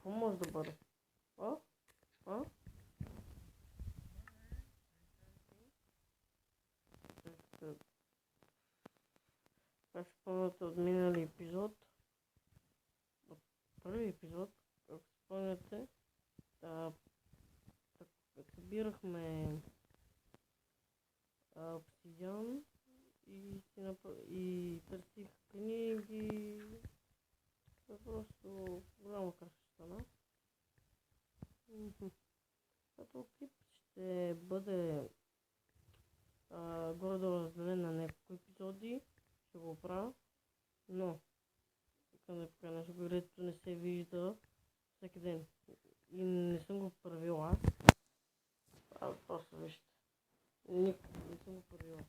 Какво може да бъде? А? А? Това си спомняте от минали епизод. От първи епизод, ако си спомняте, събирахме обсидиан и търсих книги. Просто голяма каша стана. Като клип ще бъде горе-долу разделен на няколко епизоди. Ще го правя, но искам да покажа нещо, което не се вижда всеки ден. И не съм го правил аз. Просто вижте. Никога не съм го правил аз.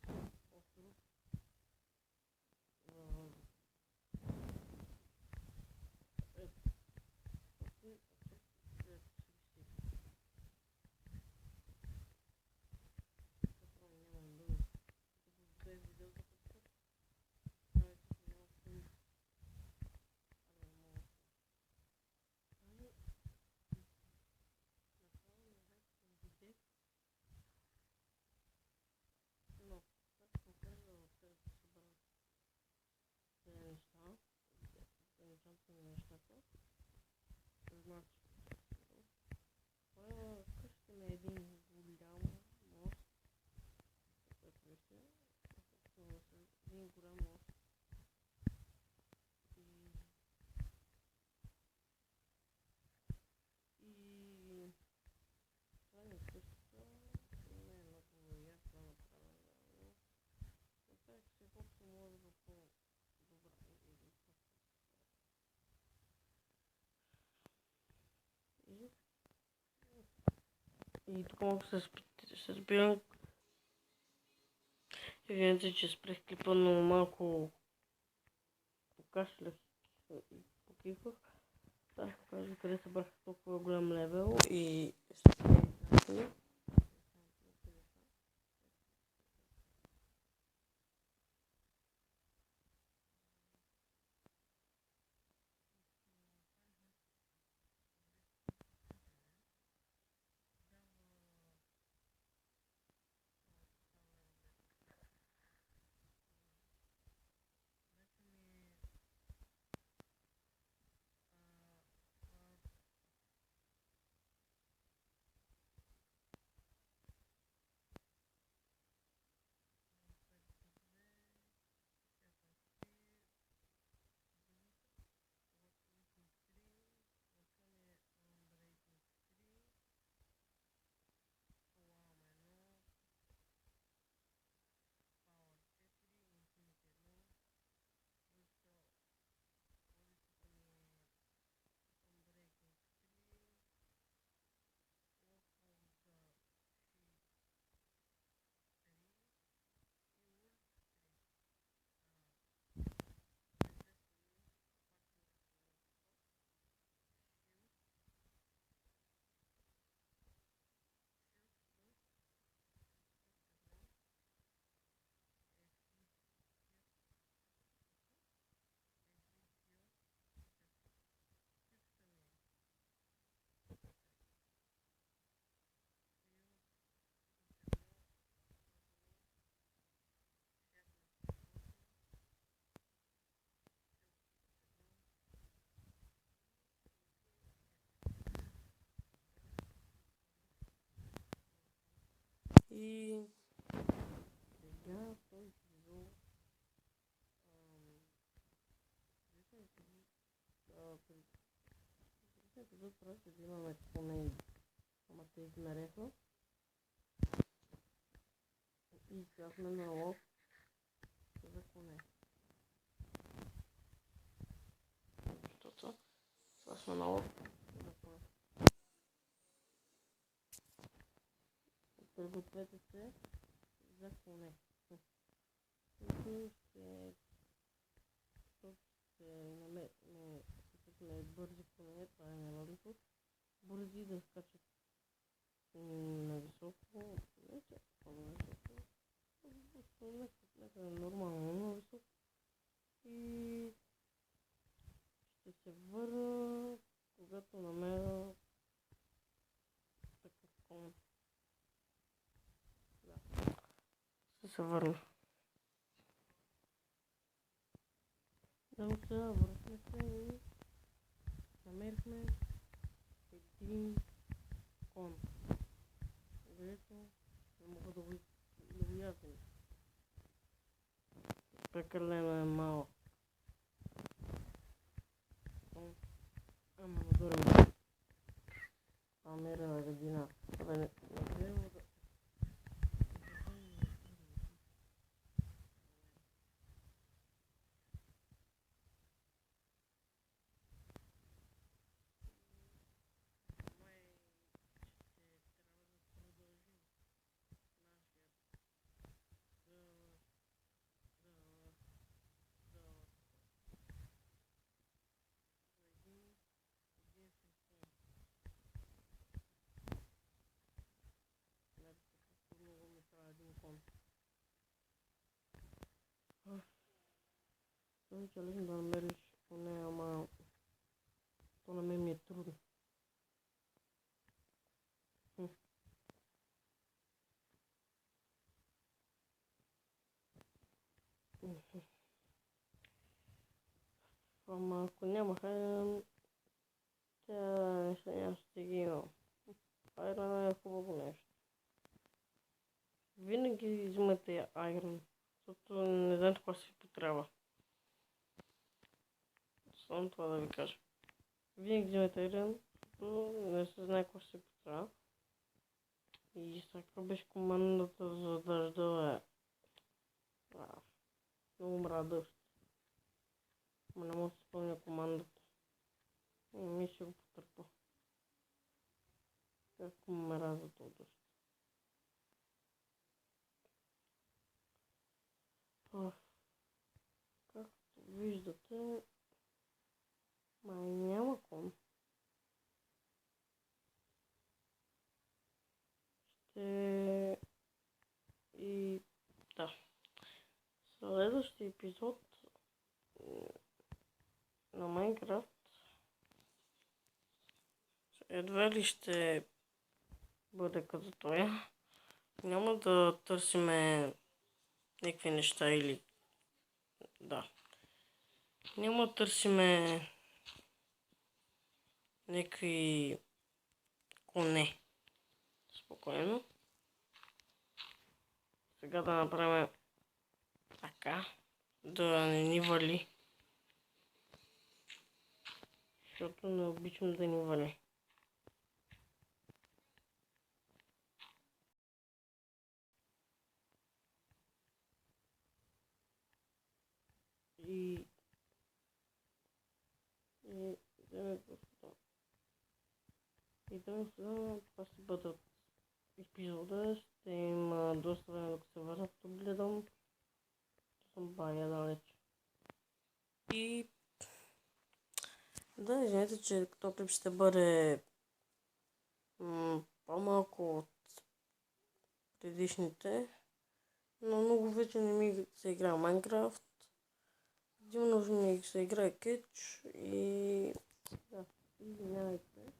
Къщата на един голям мост, който вижте, един голям мост и това е къщата, не е много ясно направена, но така че колкото може да по-добра и тук малко се спирам. Извинете, че спрех клипа, но малко покашлях и покихвах. Сега ще покажа къде събрах толкова голям левел и сега този епизод епизод просто да имаме поне, ама те измереха и сега сме на лов за коне. Защото сега сме на лов за коне. Пригответе се за коне. Ще бързи коне, това е нелогично. Бързи да скачат на високо, не че по-високо, нека нормално на високо. И ще се върна, когато намеря такъв кон. Да. Ще се върна. Само сега върнахме се и намерихме един кон, където не мога да го ядем. Прекалено е малък. Ама надурим. Намерена градина. Абе, не трябва да... Много ми трябва един кон. Съм че лично да намериш поне, ама то на мен ми е трудно. Ама ако няма хайран, тя неща ще ги имам. Айрон е хубаво нещо. Винаги взимате айрон, защото не знам какво си потреба. Само това да ви кажа. Винаги взимате айрон, защото не се знае какво си потреба. И сега беше командата за дъжда много мразя дъжд. Ама не мога да си спомня командата. Ми ще го потърпа. Както ме мразя този дъжд. Както виждате, май няма кон. И да. Следващия епизод на Майнкрафт едва ли ще бъде като това. Няма да търсиме някакви неща или... Да. Няма да търсиме някакви коне. Спокойно. Сега да направим така, да не ни вали. Защото не обичам да ни вали. И това ще бъдат епизода. Ще има доста време да се върна, като гледам. Съм бая далеч. И да, извинете, че този клип ще бъде по-малко от предишните, но много вече не ми се играе Майнкрафт. Дивно ми се играе Кетч и... Да, извинявайте.